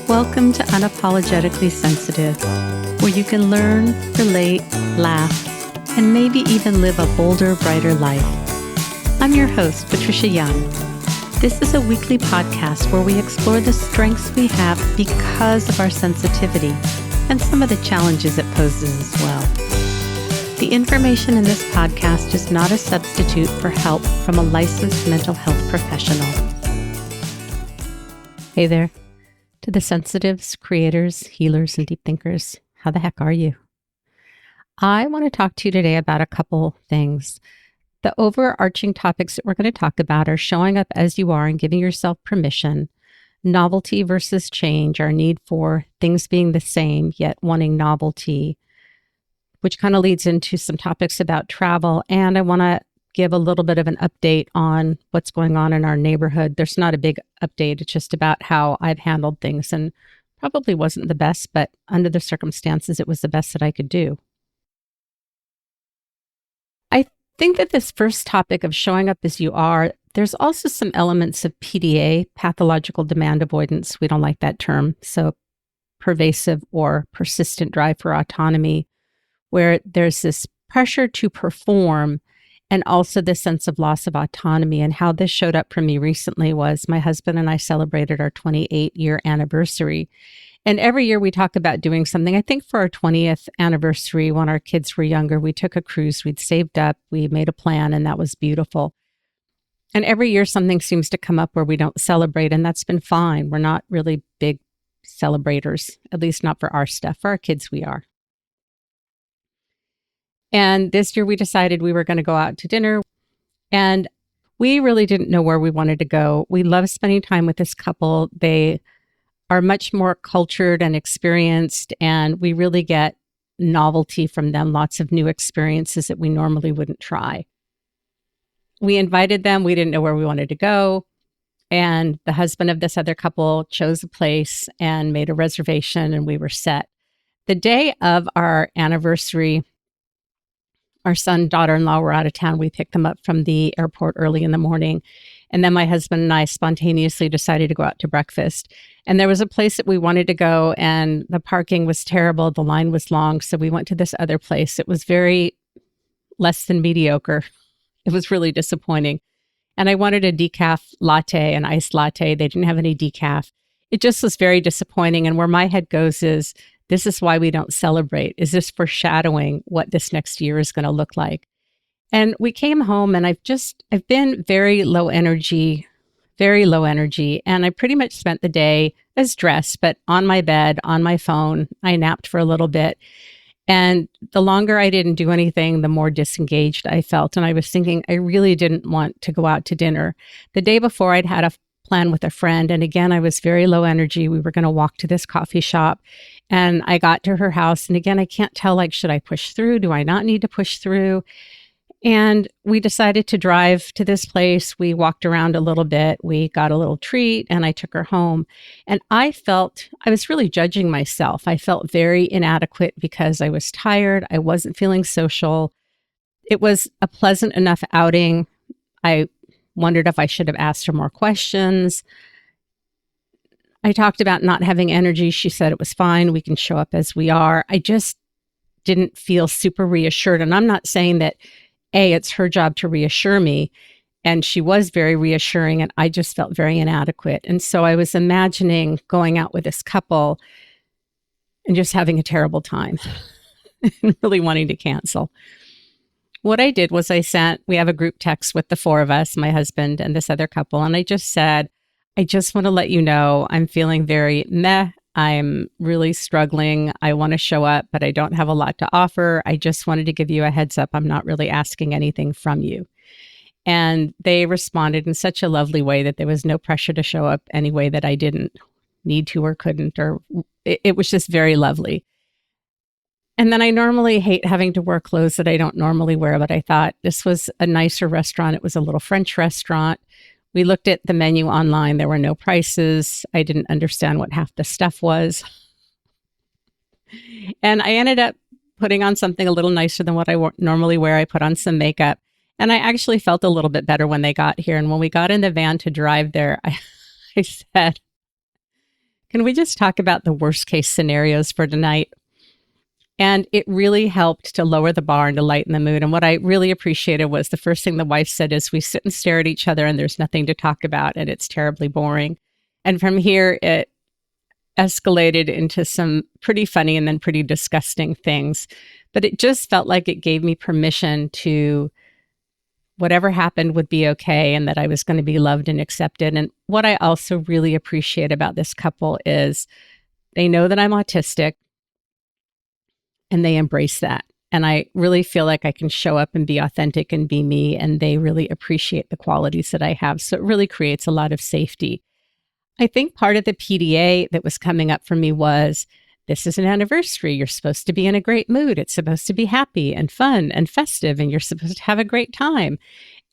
Welcome to Unapologetically Sensitive, where you can learn, relate, laugh, and maybe even live a bolder, brighter life. I'm your host, Patricia Young. This is a weekly podcast where we explore the strengths we have because of our sensitivity and some of the challenges it poses as well. The information in this podcast is not a substitute for help from a licensed mental health professional. Hey there. To the sensitives, creators, healers, and deep thinkers, how the heck are you? I want to talk to you today about a couple things. The overarching topics that we're going to talk about are showing up as you are and giving yourself permission, novelty versus change, our need for things being the same, yet wanting novelty, which kind of leads into some topics about travel. And I want to give a little bit of an update on what's going on in our neighborhood. There's not a big update. It's just about how I've handled things, and probably wasn't the best, but under the circumstances, it was the best that I could do. I think that this first topic of showing up as you are, there's also some elements of PDA, pathological demand avoidance. We don't like that term. So pervasive or persistent drive for autonomy, where there's this pressure to perform and also this sense of loss of autonomy. And how this showed up for me recently was my husband and I celebrated our 28-year anniversary. And every year we talk about doing something. I think for our 20th anniversary, when our kids were younger, we took a cruise. We'd saved up, we made a plan, and that was beautiful. And every year something seems to come up where we don't celebrate, and that's been fine. We're not really big celebrators, at least not for our stuff. For our kids, we are. And this year we decided we were going to go out to dinner, and we really didn't know where we wanted to go. We love spending time with this couple. They are much more cultured and experienced, and we really get novelty from them, lots of new experiences that we normally wouldn't try. We invited them. We didn't know where we wanted to go. And the husband of this other couple chose a place and made a reservation, and we were set. The day of our anniversary, our son, daughter-in-law were out of town. We picked them up from the airport early in the morning. And then my husband and I spontaneously decided to go out to breakfast. And there was a place that we wanted to go, and the parking was terrible. The line was long. So we went to this other place. It was very less than mediocre. It was really disappointing. And I wanted a decaf latte, an iced latte. They didn't have any decaf. It just was very disappointing. And where my head goes is, this is why we don't celebrate. Is this foreshadowing what this next year is going to look like? And we came home, and I've been very low energy. And I pretty much spent the day as dressed, but on my bed, on my phone. I napped for a little bit. And the longer I didn't do anything, the more disengaged I felt. And I was thinking, I really didn't want to go out to dinner. The day before, I'd had a plan with a friend. And again, I was very low energy. We were going to walk to this coffee shop, and I got to her house. And again, I can't tell, should I push through? Do I not need to push through? And we decided to drive to this place. We walked around a little bit. We got a little treat, and I took her home. And I was really judging myself. I felt very inadequate because I was tired. I wasn't feeling social. It was a pleasant enough outing. I wondered if I should have asked her more questions. I talked about not having energy. She said it was fine. We can show up as we are. I just didn't feel super reassured. And I'm not saying that, it's her job to reassure me. And she was very reassuring, and I just felt very inadequate. And so I was imagining going out with this couple and just having a terrible time and really wanting to cancel. What I did was we have a group text with the four of us, my husband and this other couple. And I just said, I just want to let you know I'm feeling very meh. I'm really struggling. I want to show up, but I don't have a lot to offer. I just wanted to give you a heads up. I'm not really asking anything from you. And they responded in such a lovely way that there was no pressure to show up any way that I didn't need to or couldn't, or it was just very lovely. And then I normally hate having to wear clothes that I don't normally wear, but I thought this was a nicer restaurant. It was a little French restaurant. We looked at the menu online. There were no prices. I didn't understand what half the stuff was. And I ended up putting on something a little nicer than what I normally wear. I put on some makeup, and I actually felt a little bit better when they got here. And when we got in the van to drive there, I said, Can we just talk about the worst case scenarios for tonight? And it really helped to lower the bar and to lighten the mood. And what I really appreciated was the first thing the wife said is, we sit and stare at each other and there's nothing to talk about and it's terribly boring. And from here, it escalated into some pretty funny and then pretty disgusting things. But it just felt like it gave me permission to whatever happened would be okay and that I was going to be loved and accepted. And what I also really appreciate about this couple is they know that I'm autistic and they embrace that. And I really feel like I can show up and be authentic and be me, and they really appreciate the qualities that I have. So it really creates a lot of safety. I think part of the PDA that was coming up for me was, this is an anniversary. You're supposed to be in a great mood. It's supposed to be happy and fun and festive, and you're supposed to have a great time.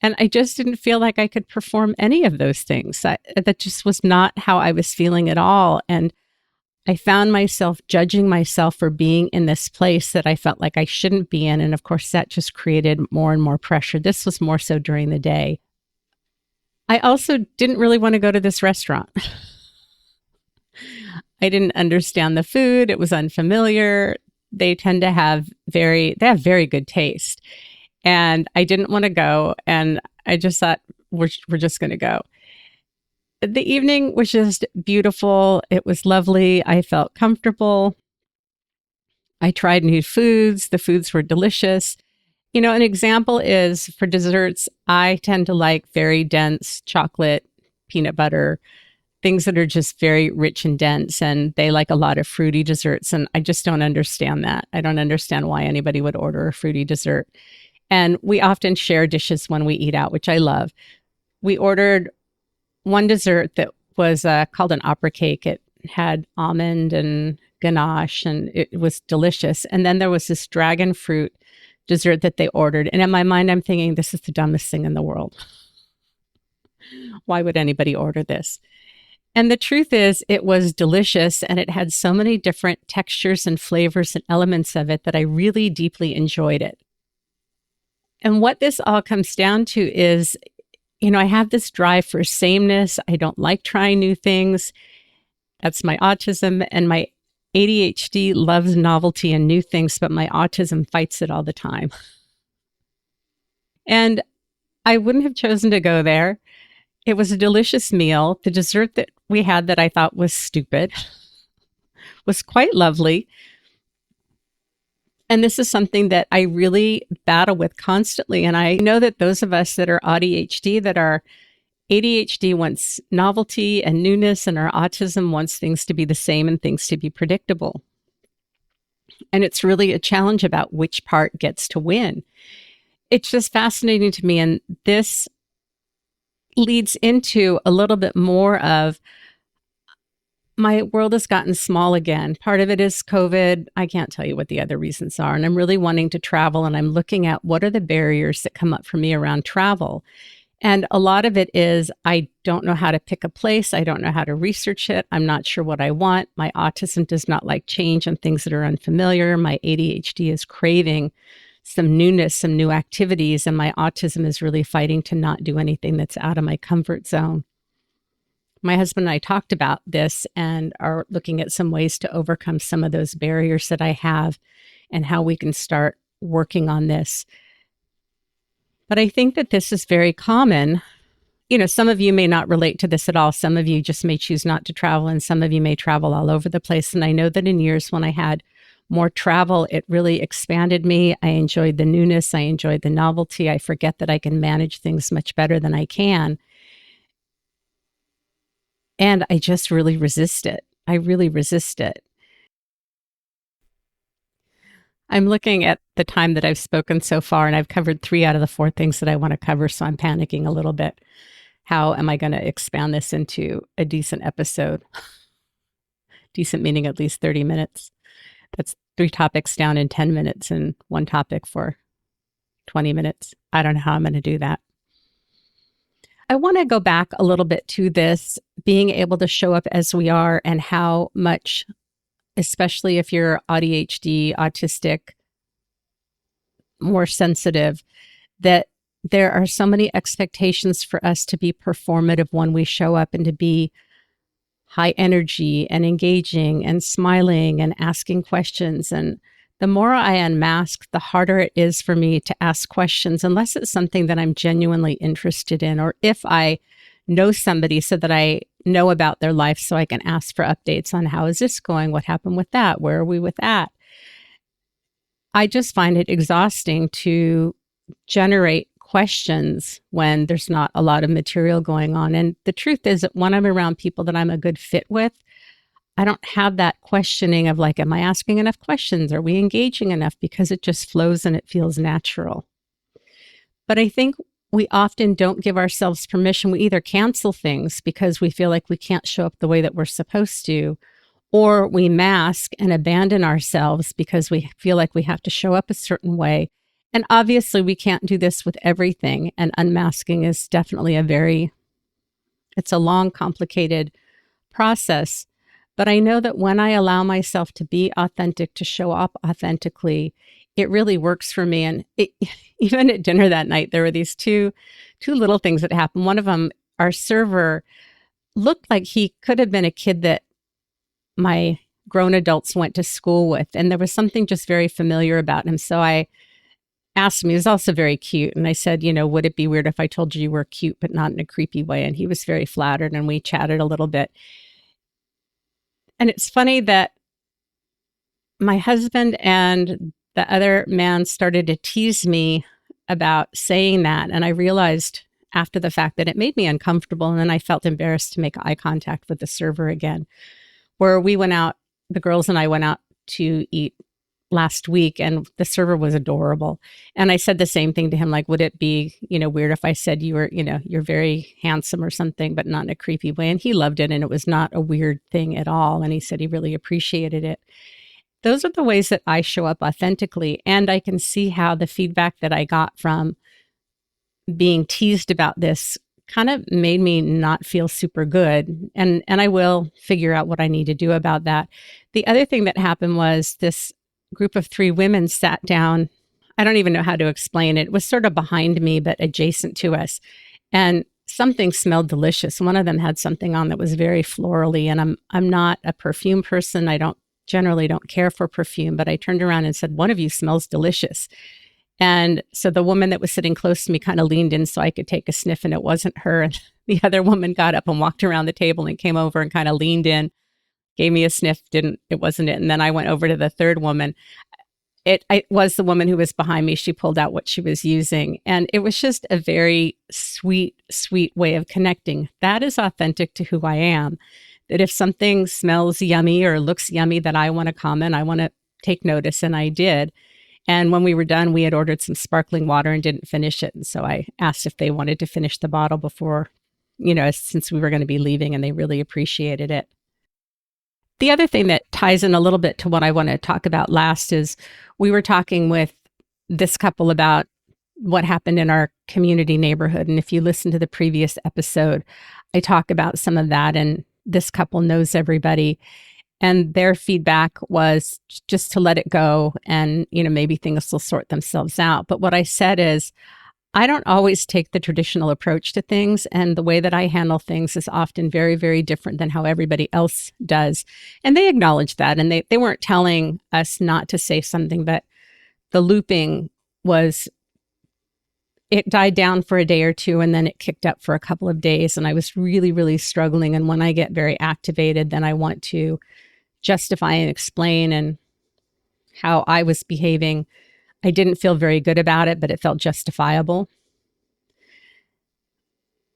And I just didn't feel like I could perform any of those things. That just was not how I was feeling at all. And I found myself judging myself for being in this place that I felt like I shouldn't be in. And of course, that just created more and more pressure. This was more so during the day. I also didn't really want to go to this restaurant. I didn't understand the food. It was unfamiliar. They tend to have they have very good taste. And I didn't want to go. And I just thought, we're just going to go. The evening was just beautiful. It was lovely. I felt comfortable. I tried new foods. The foods were delicious. You know, an example is for desserts, I tend to like very dense chocolate, peanut butter, things that are just very rich and dense. And they like a lot of fruity desserts. And I just don't understand that. I don't understand why anybody would order a fruity dessert. And we often share dishes when we eat out, which I love. We ordered one dessert that was called an opera cake. It had almond and ganache, and it was delicious. And then there was this dragon fruit dessert that they ordered. And in my mind, I'm thinking, this is the dumbest thing in the world. Why would anybody order this? And the truth is, it was delicious, and it had so many different textures and flavors and elements of it that I really deeply enjoyed it. And what this all comes down to is, you know, I have this drive for sameness. I don't like trying new things. That's my autism. And my ADHD loves novelty and new things, but my autism fights it all the time. And I wouldn't have chosen to go there. It was a delicious meal. The dessert that we had that I thought was stupid was quite lovely. And this is something that I really battle with constantly. And I know that those of us that are AuDHD, that our ADHD wants novelty and newness, and our autism wants things to be the same and things to be predictable. And it's really a challenge about which part gets to win. It's just fascinating to me. And this leads into a little bit more of, my world has gotten small again. Part of it is COVID. I can't tell you what the other reasons are. And I'm really wanting to travel, and I'm looking at what are the barriers that come up for me around travel. And a lot of it is, I don't know how to pick a place. I don't know how to research it. I'm not sure what I want. My autism does not like change and things that are unfamiliar. My ADHD is craving some newness, some new activities. And my autism is really fighting to not do anything that's out of my comfort zone. My husband and I talked about this and are looking at some ways to overcome some of those barriers that I have and how we can start working on this. But I think that this is very common. You know, some of you may not relate to this at all. Some of you just may choose not to travel, and some of you may travel all over the place. And I know that in years when I had more travel, it really expanded me. I enjoyed the newness. I enjoyed the novelty. I forget that I can manage things much better than I can. And I just really resist it. I really resist it. I'm looking at the time that I've spoken so far, and I've covered 3 out of the 4 things that I want to cover. So I'm panicking a little bit. How am I going to expand this into a decent episode? Decent meaning at least 30 minutes. That's 3 topics down in 10 minutes and 1 topic for 20 minutes. I don't know how I'm going to do that. I want to go back a little bit to this being able to show up as we are, and how much, especially if you're ADHD, autistic, more sensitive, that there are so many expectations for us to be performative when we show up, and to be high energy and engaging and smiling and asking questions. And the more I unmask, the harder it is for me to ask questions unless it's something that I'm genuinely interested in, or if I know somebody so that I know about their life so I can ask for updates on how is this going? What happened with that? Where are we with that? I just find it exhausting to generate questions when there's not a lot of material going on. And the truth is that when I'm around people that I'm a good fit with, I don't have that questioning of like, am I asking enough questions? Are we engaging enough? Because it just flows and it feels natural. But I think we often don't give ourselves permission. We either cancel things because we feel like we can't show up the way that we're supposed to, or we mask and abandon ourselves because we feel like we have to show up a certain way. And obviously, we can't do this with everything. And unmasking is definitely it's a long, complicated process. But I know that when I allow myself to be authentic, to show up authentically, it really works for me. And even at dinner that night, there were these two little things that happened. One of them, our server looked like he could have been a kid that my grown adults went to school with. And there was something just very familiar about him. So I asked him, he was also very cute. And I said, would it be weird if I told you were cute, but not in a creepy way? And he was very flattered and we chatted a little bit. And it's funny that my husband and the other man started to tease me about saying that. And I realized after the fact that it made me uncomfortable. And then I felt embarrassed to make eye contact with the server again, where we went out, the girls and I went out to eat last week, and the server was adorable. And I said the same thing to him, like, would it be, weird if I said you were, you're very handsome or something, but not in a creepy way? And he loved it. And it was not a weird thing at all. And he said he really appreciated it. Those are the ways that I show up authentically. And I can see how the feedback that I got from being teased about this kind of made me not feel super good. And I will figure out what I need to do about that. The other thing that happened was this group of 3 women sat down. I don't even know how to explain it. It was sort of behind me, but adjacent to us. And something smelled delicious. One of them had something on that was very florally. And I'm not a perfume person. I generally don't care for perfume, but I turned around and said, one of you smells delicious. And so the woman that was sitting close to me kind of leaned in so I could take a sniff, and it wasn't her. And the other woman got up and walked around the table and came over and kind of leaned in, gave me a sniff, it wasn't it. And then I went over to the third woman. It was the woman who was behind me. She pulled out what she was using. And it was just a very sweet, sweet way of connecting. That is authentic to who I am. That if something smells yummy or looks yummy that I want to comment, I want to take notice. And I did. And when we were done, we had ordered some sparkling water and didn't finish it. And so I asked if they wanted to finish the bottle before, since we were going to be leaving, and they really appreciated it. The other thing that ties in a little bit to what I want to talk about last is we were talking with this couple about what happened in our community neighborhood. And if you listen to the previous episode, I talk about some of that, and this couple knows everybody. And their feedback was just to let it go and, maybe things will sort themselves out. But what I said is, I don't always take the traditional approach to things. And the way that I handle things is often very, very different than how everybody else does. And they acknowledged that. And they weren't telling us not to say something, but the looping it died down for a day or two, and then it kicked up for a couple of days. And I was really, really struggling. And when I get very activated, then I want to justify and explain and how I was behaving. I didn't feel very good about it, but it felt justifiable.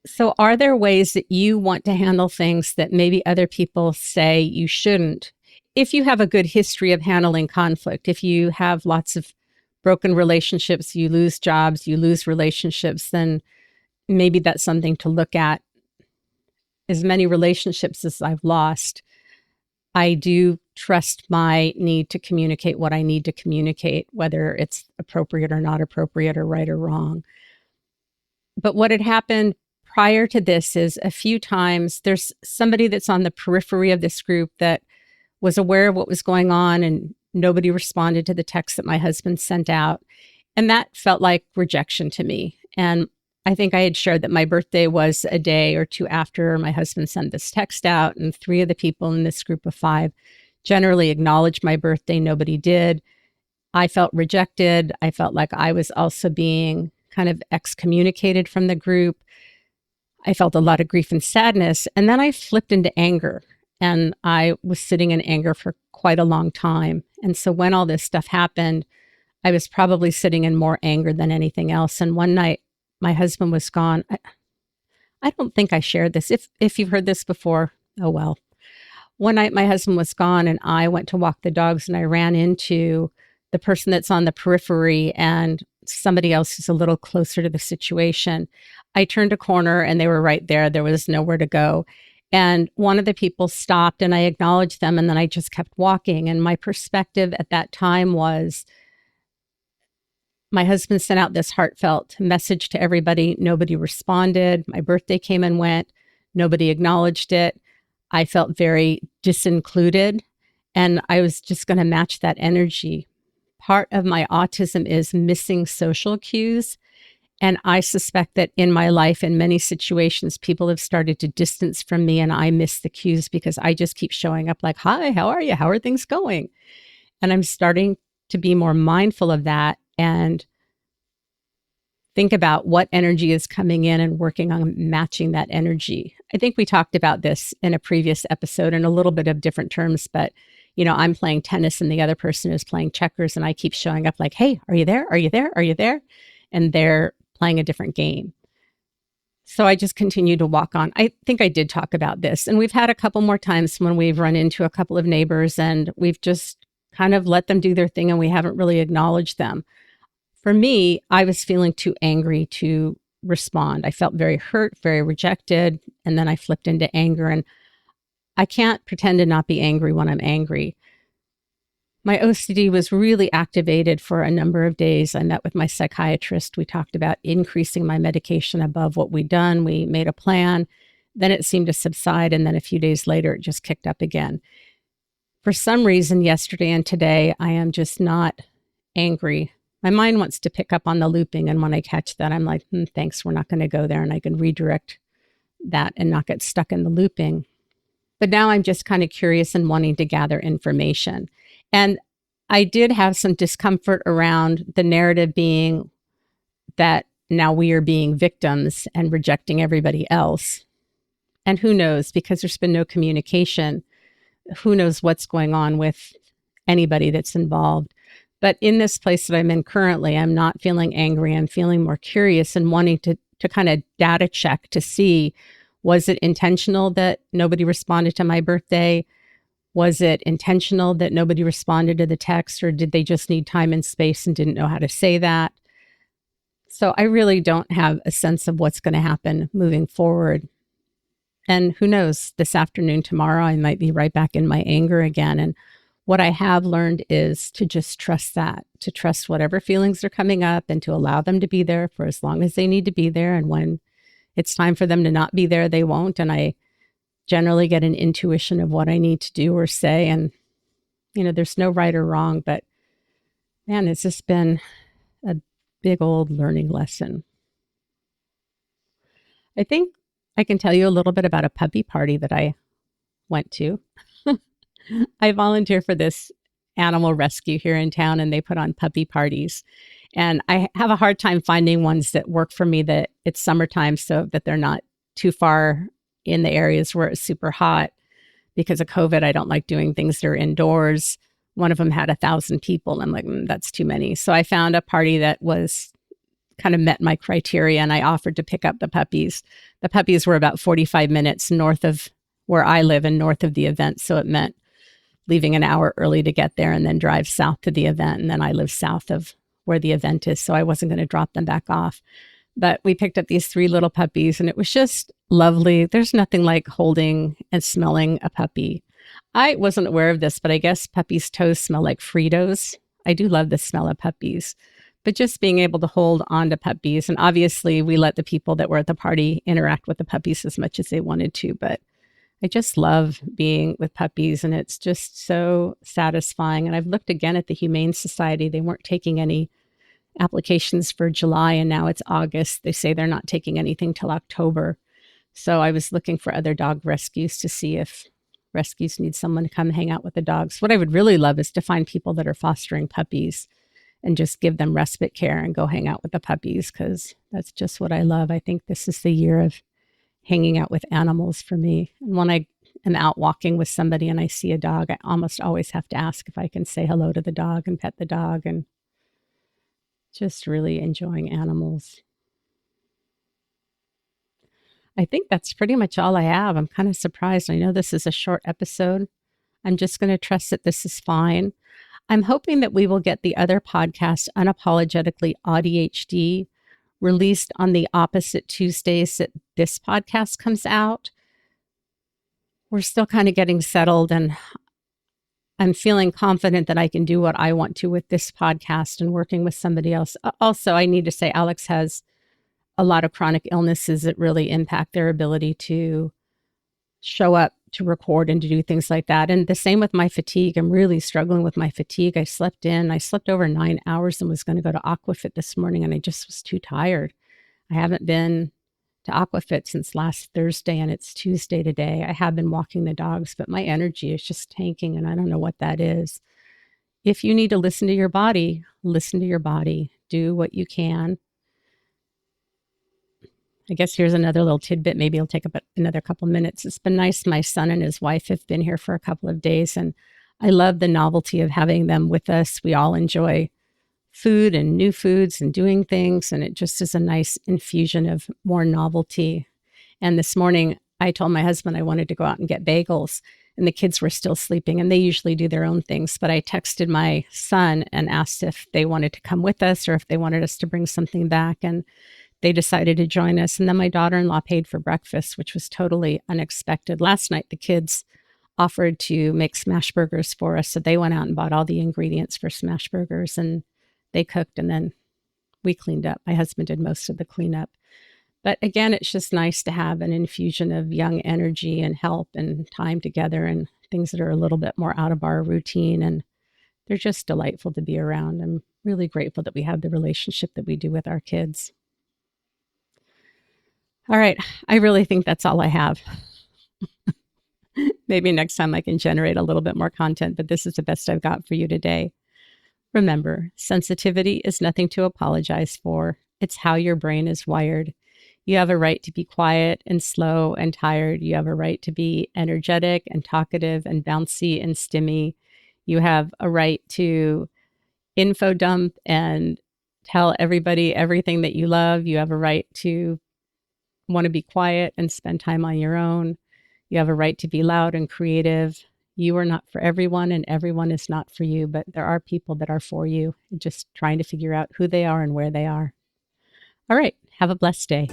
So are there ways that you want to handle things that maybe other people say you shouldn't? If you have a good history of handling conflict, if you have lots of broken relationships, you lose jobs, you lose relationships, then maybe that's something to look at. As many relationships as I've lost, I do trust my need to communicate what I need to communicate, whether it's appropriate or not appropriate or right or wrong. But what had happened prior to this is a few times there's somebody that's on the periphery of this group that was aware of what was going on, and nobody responded to the text that my husband sent out. And that felt like rejection to me. And I think I had shared that my birthday was a day or two after my husband sent this text out, and three of the people in this group of five generally acknowledged my birthday. Nobody did. I felt rejected. I felt like I was also being kind of excommunicated from the group. I felt a lot of grief and sadness. And then I flipped into anger. And I was sitting in anger for quite a long time. And so when all this stuff happened, I was probably sitting in more anger than anything else. And one night, my husband was gone. I don't think I shared this. If you've heard this before, oh well. One night, my husband was gone, and I went to walk the dogs, and I ran into the person that's on the periphery and somebody else who's a little closer to the situation. I turned a corner, and they were right there. There was nowhere to go. And one of the people stopped, and I acknowledged them, and then I just kept walking. And my perspective at that time was, my husband sent out this heartfelt message to everybody. Nobody responded. My birthday came and went. Nobody acknowledged it. I felt very disincluded, and I was just going to match that energy. Part of my autism is missing social cues. And I suspect that in my life, in many situations, people have started to distance from me, and I miss the cues because I just keep showing up like, hi, how are you? How are things going? And I'm starting to be more mindful of that and think about what energy is coming in and working on matching that energy. I think we talked about this in a previous episode in a little bit of different terms, but I'm playing tennis and the other person is playing checkers, and I keep showing up like, hey, are you there? Are you there? Are you there? And they're playing a different game. So I just continue to walk on. I think I did talk about this, and we've had a couple more times when we've run into a couple of neighbors and we've just kind of let them do their thing and we haven't really acknowledged them. For me, I was feeling too angry to respond. I felt very hurt, very rejected, and then I flipped into anger. And I can't pretend to not be angry when I'm angry. My OCD was really activated for a number of days. I met with my psychiatrist. We talked about increasing my medication above what we'd done. We made a plan. Then it seemed to subside. And then a few days later, it just kicked up again. For some reason, yesterday and today, I am just not angry. My mind wants to pick up on the looping. And when I catch that, I'm like, thanks, we're not going to go there. And I can redirect that and not get stuck in the looping. But now I'm just kind of curious and wanting to gather information. And I did have some discomfort around the narrative being that now we are being victims and rejecting everybody else. And who knows, because there's been no communication, who knows what's going on with anybody that's involved. But in this place that I'm in currently, I'm not feeling angry. I'm feeling more curious and wanting to kind of data check to see, was it intentional that nobody responded to my birthday? Was it intentional that nobody responded to the text, or did they just need time and space and didn't know how to say that? So I really don't have a sense of what's going to happen moving forward. And who knows, this afternoon, tomorrow, I might be right back in my anger again. And what I have learned is to just trust that, to trust whatever feelings are coming up and to allow them to be there for as long as they need to be there. And when it's time for them to not be there, they won't. And I generally get an intuition of what I need to do or say. And, there's no right or wrong, but man, it's just been a big old learning lesson. I think I can tell you a little bit about a puppy party that I went to. I volunteer for this animal rescue here in town, and they put on puppy parties. And I have a hard time finding ones that work for me, that it's summertime so that they're not too far in the areas where it's super hot. Because of COVID, I don't like doing things that are indoors. One of them had 1,000 people. And I'm like, that's too many. So I found a party that was kind of met my criteria, and I offered to pick up the puppies. The puppies were about 45 minutes north of where I live and north of the event. So it meant leaving an hour early to get there and then drive south to the event. And then I live south of where the event is, so I wasn't going to drop them back off. But we picked up these 3 little puppies, and it was just lovely. There's nothing like holding and smelling a puppy. I wasn't aware of this, but I guess puppies' toes smell like Fritos. I do love the smell of puppies. But just being able to hold on to puppies, and obviously we let the people that were at the party interact with the puppies as much as they wanted to, but I just love being with puppies, and it's just so satisfying. And I've looked again at the Humane Society. They weren't taking any applications for July, and now it's August. They say they're not taking anything till October. So I was looking for other dog rescues to see if rescues need someone to come hang out with the dogs. What I would really love is to find people that are fostering puppies and just give them respite care and go hang out with the puppies, because that's just what I love. I think this is the year of hanging out with animals for me. And when I am out walking with somebody and I see a dog, I almost always have to ask if I can say hello to the dog and pet the dog, and just really enjoying animals. I think that's pretty much all I have. I'm kind of surprised. I know this is a short episode. I'm just going to trust that this is fine. I'm hoping that we will get the other podcast, Unapologetically AuDHD, released on the opposite Tuesdays that this podcast comes out. We're still kind of getting settled, and I'm feeling confident that I can do what I want to with this podcast and working with somebody else. Also, I need to say Alex has a lot of chronic illnesses that really impact their ability to show up, to record, and to do things like that. And the same with my fatigue. I'm really struggling with my fatigue. I slept over 9 hours and was going to go to Aquafit this morning, and I just was too tired. I haven't been to Aquafit since last Thursday, and it's Tuesday today. I have been walking the dogs, but my energy is just tanking, and I don't know what that is. If you need to listen to your body, listen to your body. Do what you can. I guess here's another little tidbit. Maybe it'll take about another couple minutes. It's been nice. My son and his wife have been here for a couple of days, and I love the novelty of having them with us. We all enjoy food and new foods and doing things, and it just is a nice infusion of more novelty. And this morning, I told my husband I wanted to go out and get bagels, and the kids were still sleeping, and they usually do their own things. But I texted my son and asked if they wanted to come with us or if they wanted us to bring something back, and they decided to join us. And then my daughter-in-law paid for breakfast, which was totally unexpected. Last night, the kids offered to make smash burgers for us. So they went out and bought all the ingredients for smash burgers, and they cooked, and then we cleaned up. My husband did most of the cleanup. But again, it's just nice to have an infusion of young energy and help and time together and things that are a little bit more out of our routine. And they're just delightful to be around. I'm really grateful that we have the relationship that we do with our kids. All right. I really think that's all I have. Maybe next time I can generate a little bit more content, but this is the best I've got for you today. Remember, sensitivity is nothing to apologize for. It's how your brain is wired. You have a right to be quiet and slow and tired. You have a right to be energetic and talkative and bouncy and stimmy. You have a right to info dump and tell everybody everything that you love. You have a right to want to be quiet and spend time on your own. You have a right to be loud and creative. You are not for everyone, and everyone is not for you, but there are people that are for you. Just trying to figure out who they are and where they are. All right. Have a blessed day.